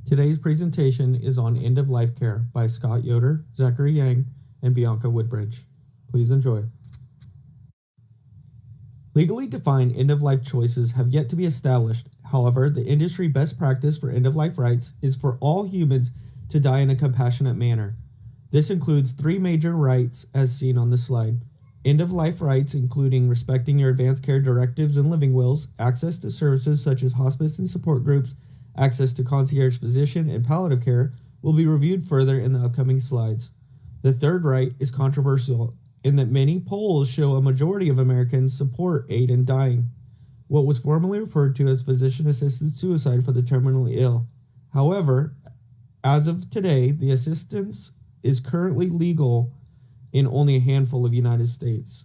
Today's presentation is on end-of-life care by Scott Yoder, Zachary Yarng, and Bianca Woodbridge. Please enjoy. Legally defined end-of-life choices have yet to be established. However, the industry best practice for end-of-life rights is for all humans to die in a compassionate manner. This includes three major rights as seen on the slide. End-of-life rights including respecting your advanced care directives and living wills, access to services such as hospice and support groups, access to concierge physician and palliative care will be reviewed further in the upcoming slides. The third right is controversial in that many polls show a majority of Americans support aid in dying, what was formerly referred to as physician-assisted suicide for the terminally ill. However, as of today, the assistance is currently legal in only a handful of United States.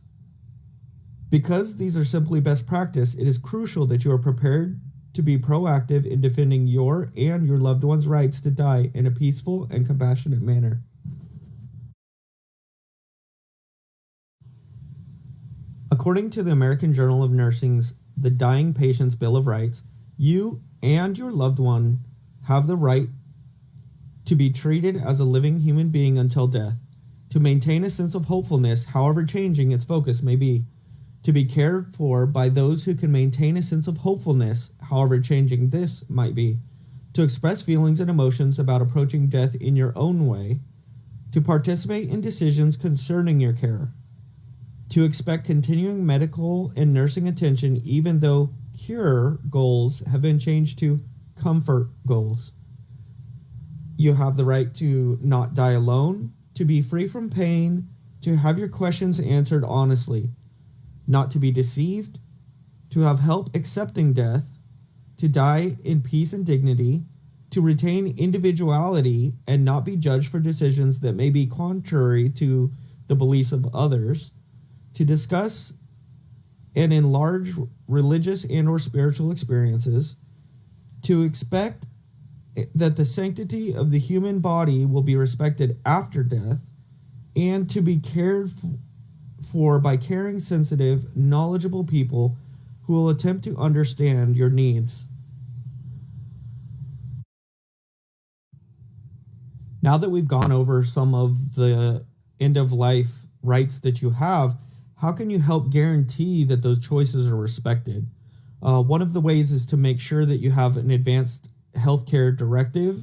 Because these are simply best practice, it is crucial that you are prepared to be proactive in defending your and your loved one's rights to die in a peaceful and compassionate manner. According to the American Journal of Nursing's The Dying Patient's Bill of Rights, you and your loved one have the right to be treated as a living human being until death, to maintain a sense of hopefulness, however changing its focus may be, to be cared for by those who can maintain a sense of hopefulness, however changing this might be, to express feelings and emotions about approaching death in your own way, to participate in decisions concerning your care, to expect continuing medical and nursing attention even though cure goals have been changed to comfort goals. You have the right to not die alone, to be free from pain, to have your questions answered honestly, not to be deceived, to have help accepting death, to die in peace and dignity, to retain individuality and not be judged for decisions that may be contrary to the beliefs of others, to discuss and enlarge religious and or spiritual experiences, to expect that the sanctity of the human body will be respected after death, and to be cared for by caring, sensitive, knowledgeable people who will attempt to understand your needs. Now that we've gone over some of the end-of-life rights that you have, how can you help guarantee that those choices are respected? One of the ways is to make sure that you have an advanced healthcare directive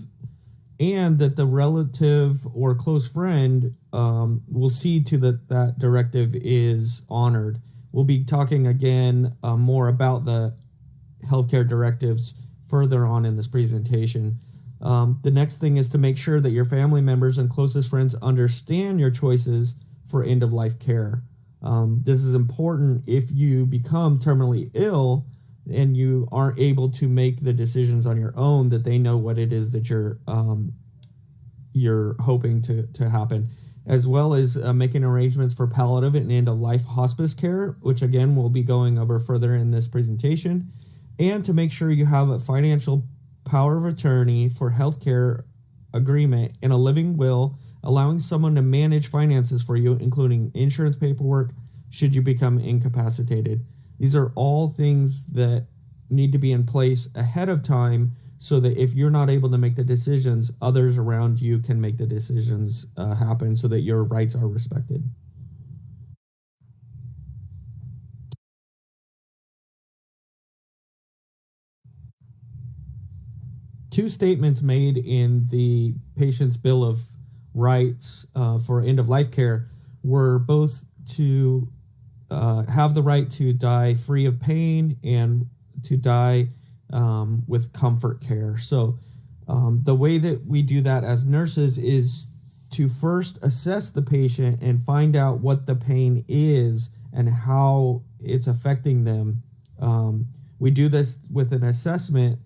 and that the relative or close friend will see to that directive is honored. We'll be talking again more about the healthcare directives further on in this presentation. The next thing is to make sure that your family members and closest friends understand your choices for end-of-life care. This is important if you become terminally ill and you aren't able to make the decisions on your own, that they know what it is that you're hoping to happen, as well as making arrangements for palliative and end-of-life hospice care, which again we'll be going over further in this presentation, and to make sure you have a financial power of attorney for healthcare agreement and a living will allowing someone to manage finances for you, including insurance paperwork should you become incapacitated. These are all things that need to be in place ahead of time so that if you're not able to make the decisions, others around you can make the decisions happen so that your rights are respected. Two statements made in the patient's Bill of Rights for end-of-life care were both to have the right to die free of pain and to die with comfort care. So the way that we do that as nurses is to first assess the patient and find out what the pain is and how it's affecting them. We do this with an assessment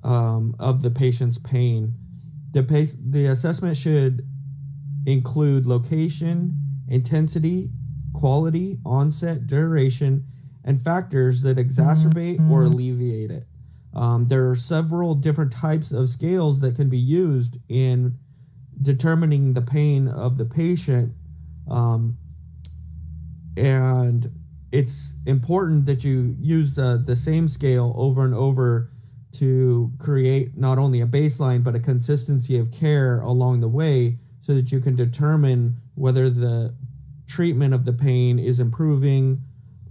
of the patient's pain. The assessment should include location, intensity, quality, onset, duration, and factors that exacerbate or alleviate it. There are several different types of scales that can be used in determining the pain of the patient, and it's important that you use the same scale over and over to create not only a baseline but a consistency of care along the way so that you can determine whether the treatment of the pain is improving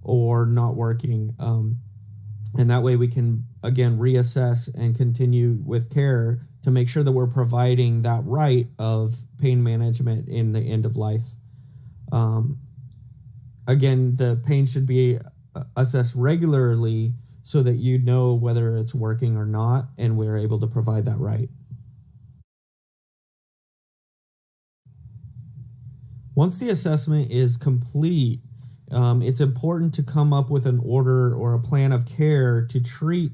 or not working. And that way we can, again, reassess and continue with care to make sure that we're providing that right of pain management in the end of life. Um, Again, the pain should be assessed regularly so that you know whether it's working or not, and we're able to provide that right. Once the assessment is complete, it's important to come up with an order or a plan of care to treat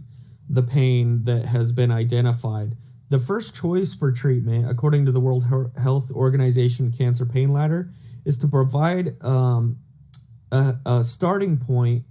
the pain that has been identified. The first choice for treatment, according to the World Health Organization Cancer Pain Ladder, is to provide a starting point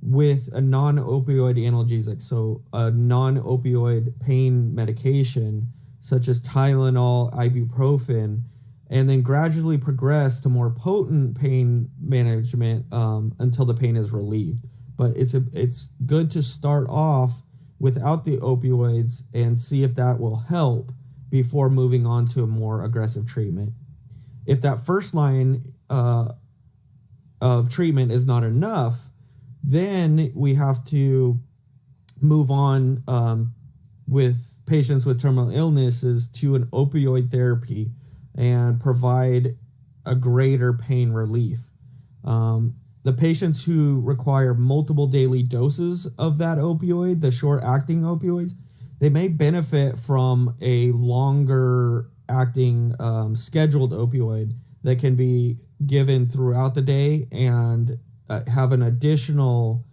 with a non-opioid analgesic, so a non-opioid pain medication such as Tylenol, ibuprofen, and then gradually progress to more potent pain management until the pain is relieved. But it's good to start off without the opioids and see if that will help before moving on to a more aggressive treatment. If that first line of treatment is not enough, then we have to move on with patients with terminal illnesses to an opioid therapy and provide a greater pain relief. The patients who require multiple daily doses of that opioid, the short-acting opioids, they may benefit from a longer acting scheduled opioid that can be given throughout the day and have an additional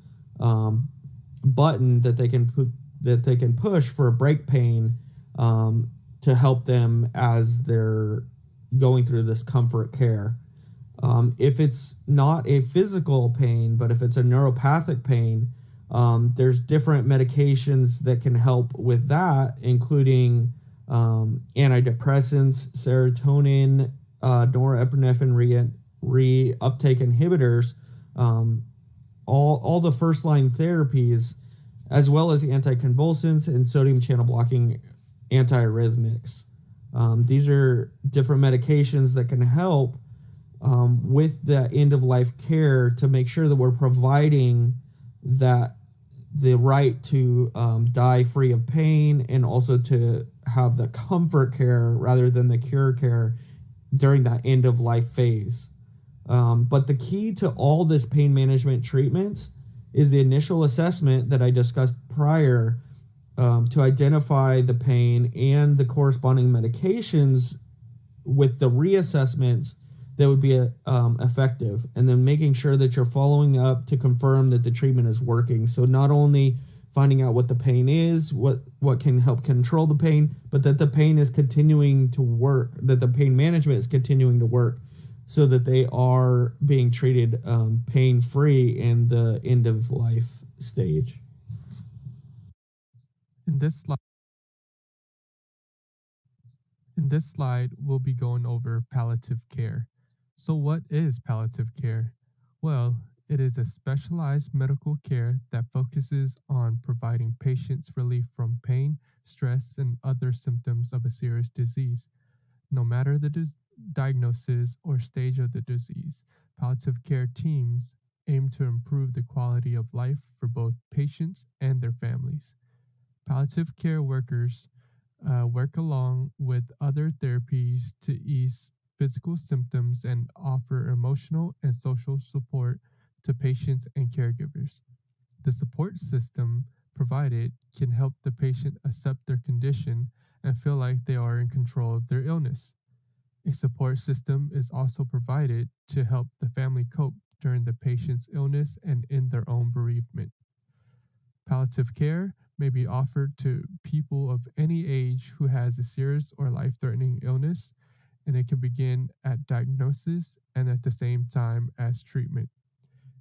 button that they can push for break pain to help them as they're going through this comfort care. If it's not a physical pain, but if it's a neuropathic pain, there's different medications that can help with that, including antidepressants, serotonin, norepinephrine reuptake inhibitors, all the first line therapies, as well as anticonvulsants and sodium channel blocking antiarrhythmics. These are different medications that can help with the end of life care to make sure that we're providing that the right to die free of pain and also to have the comfort care rather than the cure care during that end of life phase. But the key to all this pain management treatments is the initial assessment that I discussed prior, to identify the pain and the corresponding medications with the reassessments that would be effective, and then making sure that you're following up to confirm that the treatment is working. So not only finding out what the pain is, what can help control the pain, but that the pain is continuing to work, that the pain management is continuing to work, so that they are being treated pain-free in the end of life stage. In this slide, we'll be going over palliative care. So what is palliative care? Well, it is a specialized medical care that focuses on providing patients relief from pain, stress, and other symptoms of a serious disease. No matter the diagnosis or stage of the disease, palliative care teams aim to improve the quality of life for both patients and their families. Palliative care workers work along with other therapies to ease physical symptoms and offer emotional and social support to patients and caregivers. The support system provided can help the patient accept their condition and feel like they are in control of their illness. A support system is also provided to help the family cope during the patient's illness and in their own bereavement. Palliative care may be offered to people of any age who has a serious or life-threatening illness, and it can begin at diagnosis and at the same time as treatment.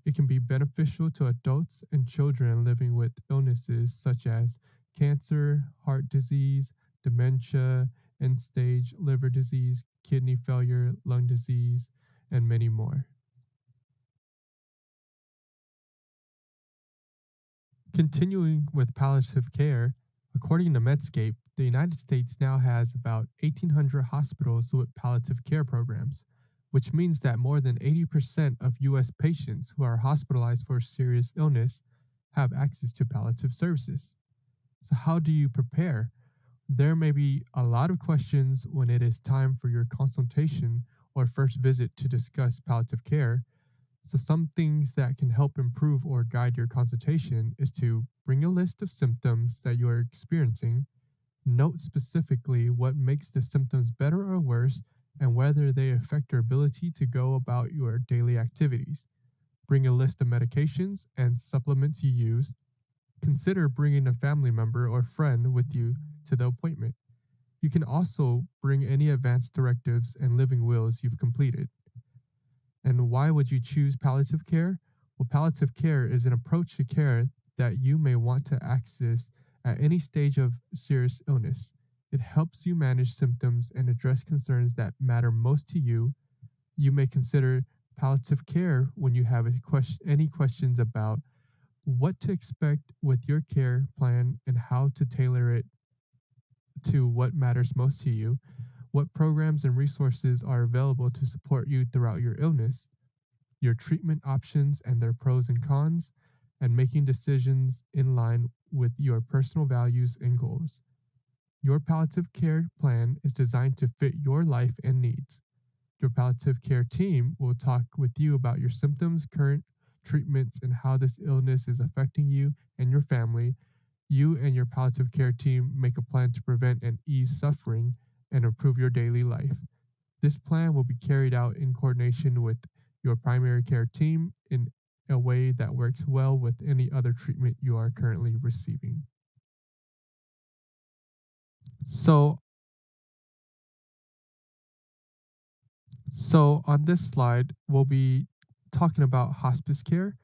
It can be beneficial to adults and children living with illnesses such as cancer, heart disease, dementia, end-stage liver disease, kidney failure, lung disease, and many more. Continuing with palliative care, According to Medscape, the United States now has about 1,800 hospitals with palliative care programs, which means that more than 80% of U.S. patients who are hospitalized for serious illness have access to palliative services. So, how do you prepare? There may be a lot of questions when it is time for your consultation or first visit to discuss palliative care. So, some things that can help improve or guide your consultation is to bring a list of symptoms that you are experiencing, note specifically what makes the symptoms better or worse, and whether they affect your ability to go about your daily activities. Bring a list of medications and supplements you use. Consider bringing a family member or friend with you to the appointment. You can also bring any advance directives and living wills you've completed. And why would you choose palliative care? Well, palliative care is an approach to care that you may want to access at any stage of serious illness. It helps you manage symptoms and address concerns that matter most to you. You may consider palliative care when you have any questions about what to expect with your care plan and how to tailor it to what matters most to you, what programs and resources are available to support you throughout your illness, your treatment options and their pros and cons, and making decisions in line with your personal values and goals. Your palliative care plan is designed to fit your life and needs. Your palliative care team will talk with you about your symptoms, current treatments, and how this illness is affecting you and your family. You and your palliative care team make a plan to prevent and ease suffering and improve your daily life. This plan will be carried out in coordination with your primary care team in a way that works well with any other treatment you are currently receiving. So, on this slide, we'll be talking about hospice care.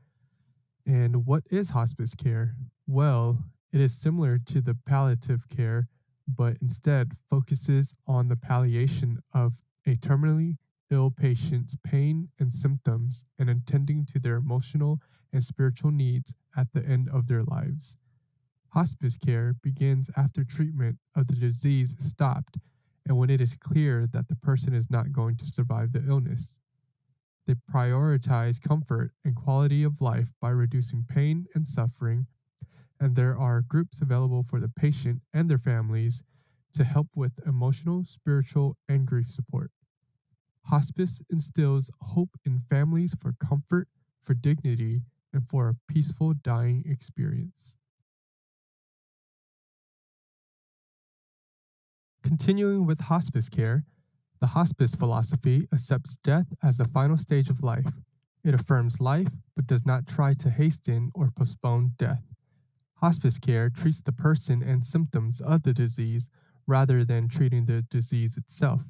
And what is hospice care? Well, it is similar to the palliative care, but instead focuses on the palliation of a terminally ill patient's pain and symptoms and attending to their emotional and spiritual needs at the end of their lives. Hospice care begins after treatment of the disease is stopped and when it is clear that the person is not going to survive the illness. They prioritize comfort and quality of life by reducing pain and suffering, and there are groups available for the patient and their families to help with emotional, spiritual, and grief support. Hospice instills hope in families for comfort, for dignity, and for a peaceful dying experience. Continuing with hospice care, the hospice philosophy accepts death as the final stage of life. It affirms life but does not try to hasten or postpone death. Hospice care treats the person and symptoms of the disease rather than treating the disease itself.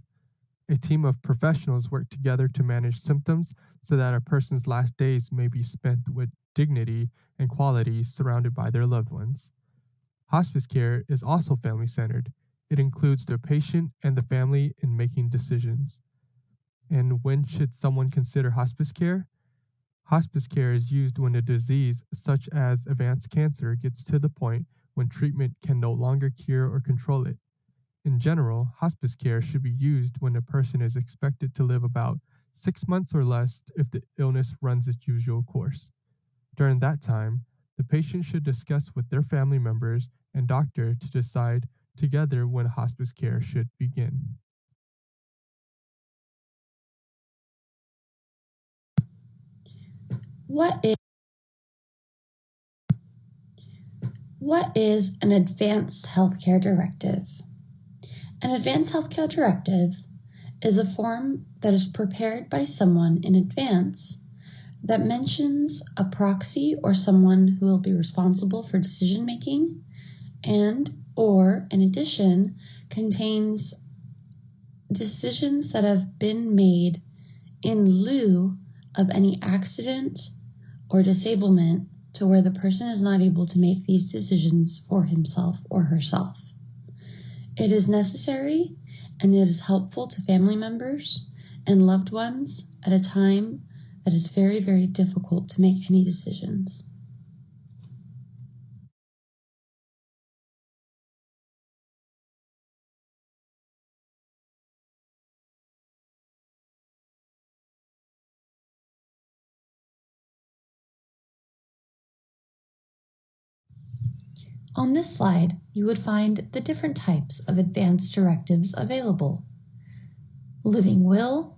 A team of professionals work together to manage symptoms so that a person's last days may be spent with dignity and quality surrounded by their loved ones. Hospice care is also family centered. It includes the patient and the family in making decisions. And when should someone consider hospice care? Hospice care is used when a disease, such as advanced cancer, gets to the point when treatment can no longer cure or control it. In general, hospice care should be used when a person is expected to live about 6 months or less if the illness runs its usual course. During that time, the patient should discuss with their family members and doctor to decide together when hospice care should begin. What is an advanced healthcare directive? An advanced healthcare directive is a form that is prepared by someone in advance that mentions a proxy or someone who will be responsible for decision making and or in addition contains decisions that have been made in lieu of any accident or disablement to where the person is not able to make these decisions for himself or herself. It is necessary and it is helpful to family members and loved ones at a time that is very, very difficult to make any decisions. On this slide, you would find the different types of advance directives available. Living will,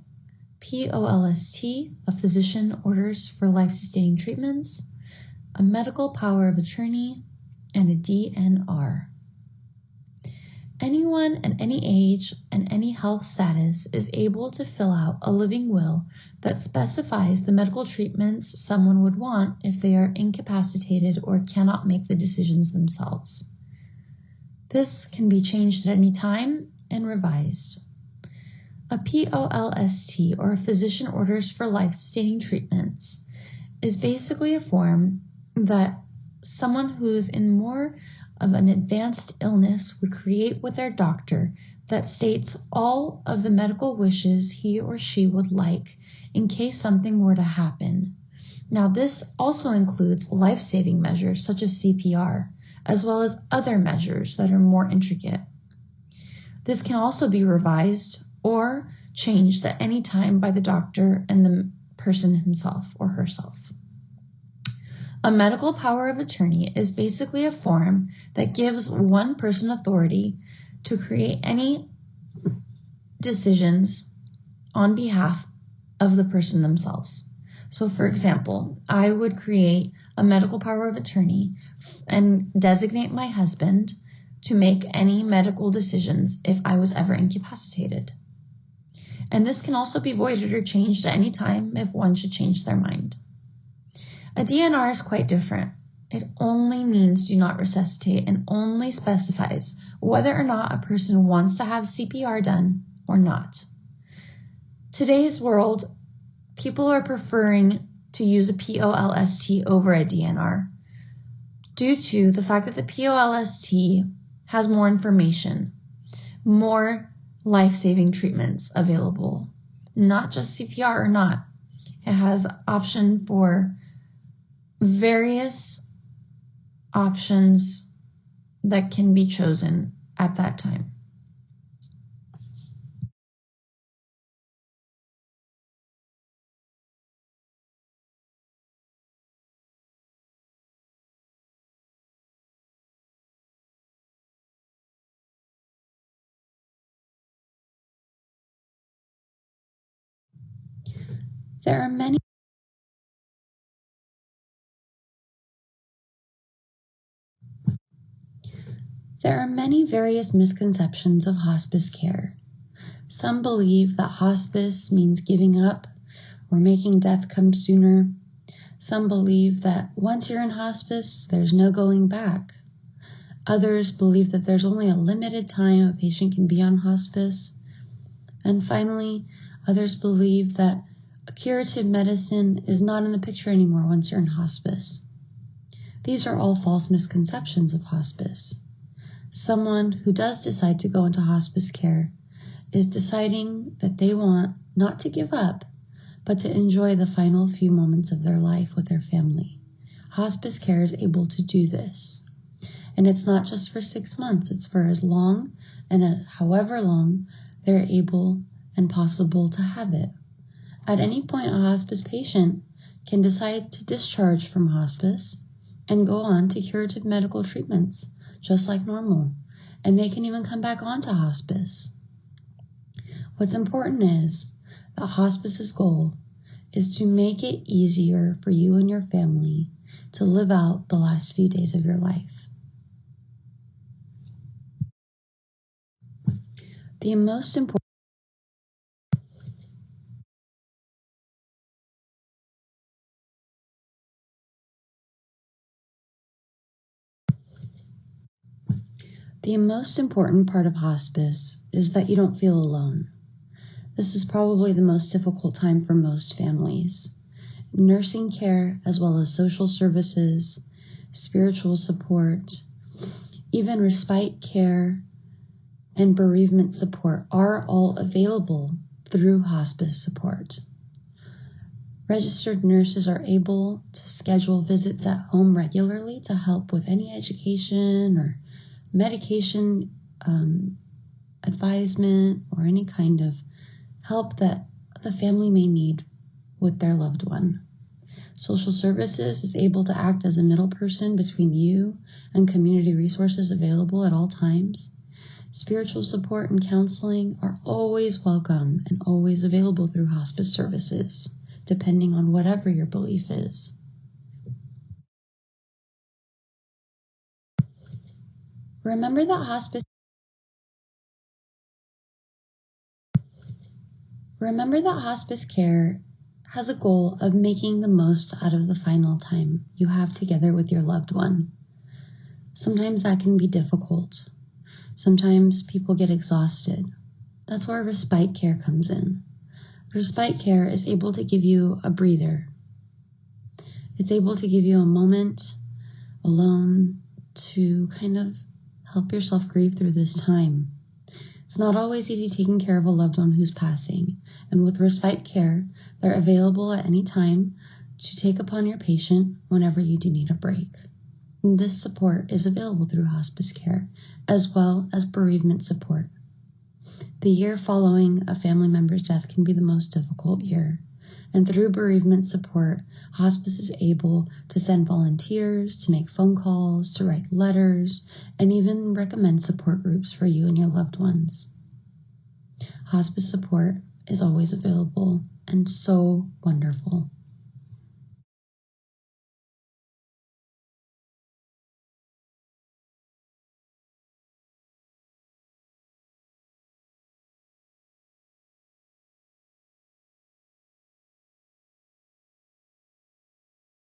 POLST, a physician orders for life-sustaining treatments, a medical power of attorney, and a DNR. Anyone at any age and any health status is able to fill out a living will that specifies the medical treatments someone would want if they are incapacitated or cannot make the decisions themselves. This can be changed at any time and revised. A POLST, or a physician orders for life-sustaining treatments, is basically a form that someone who's in more of an advanced illness would create with their doctor that states all of the medical wishes he or she would like in case something were to happen. Now, this also includes life-saving measures such as CPR, as well as other measures that are more intricate. This can also be revised or changed at any time by the doctor and the person himself or herself. A medical power of attorney is basically a form that gives one person authority to create any decisions on behalf of the person themselves. So, for example, I would create a medical power of attorney and designate my husband to make any medical decisions if I was ever incapacitated. And this can also be voided or changed at any time if one should change their mind. A DNR is quite different. It only means do not resuscitate and only specifies whether or not a person wants to have CPR done or not. Today's world, people are preferring to use a POLST over a DNR due to the fact that the POLST has more information, more life-saving treatments available, not just CPR or not. It has option for various options that can be chosen at that time. There are many various misconceptions of hospice care. Some believe that hospice means giving up or making death come sooner. Some believe that once you're in hospice, there's no going back. Others believe that there's only a limited time a patient can be on hospice. And finally, others believe that a curative medicine is not in the picture anymore once you're in hospice. These are all false misconceptions of hospice. Someone who does decide to go into hospice care is deciding that they want not to give up, but to enjoy the final few moments of their life with their family. Hospice care is able to do this. And it's not just for 6 months, it's for as long and as however long they're able and possible to have it. At any point, a hospice patient can decide to discharge from hospice and go on to curative medical treatments, just like normal, and they can even come back onto hospice. What's important is that hospice's goal is to make it easier for you and your family to live out the last few days of your life. The most important part of hospice is that you don't feel alone. This is probably the most difficult time for most families. Nursing care, as well as social services, spiritual support, even respite care, and bereavement support are all available through hospice support. Registered nurses are able to schedule visits at home regularly to help with any education or medication advisement or any kind of help that the family may need with their loved one. Social services is able to act as a middle person between you and community resources available at all times. Spiritual support and counseling are always welcome and always available through hospice services, depending on whatever your belief is. Remember that hospice care has a goal of making the most out of the final time you have together with your loved one. Sometimes that can be difficult. Sometimes people get exhausted. That's where respite care comes in. Respite care is able to give you a breather. It's able to give you a moment alone to kind of help yourself grieve through this time. It's not always easy taking care of a loved one who's passing, and with respite care, they're available at any time to take upon your patient whenever you do need a break. And this support is available through hospice care, as well as bereavement support. The year following a family member's death can be the most difficult year, and through bereavement support, hospice is able to send volunteers, to make phone calls, to write letters, and even recommend support groups for you and your loved ones. Hospice support is always available and so wonderful.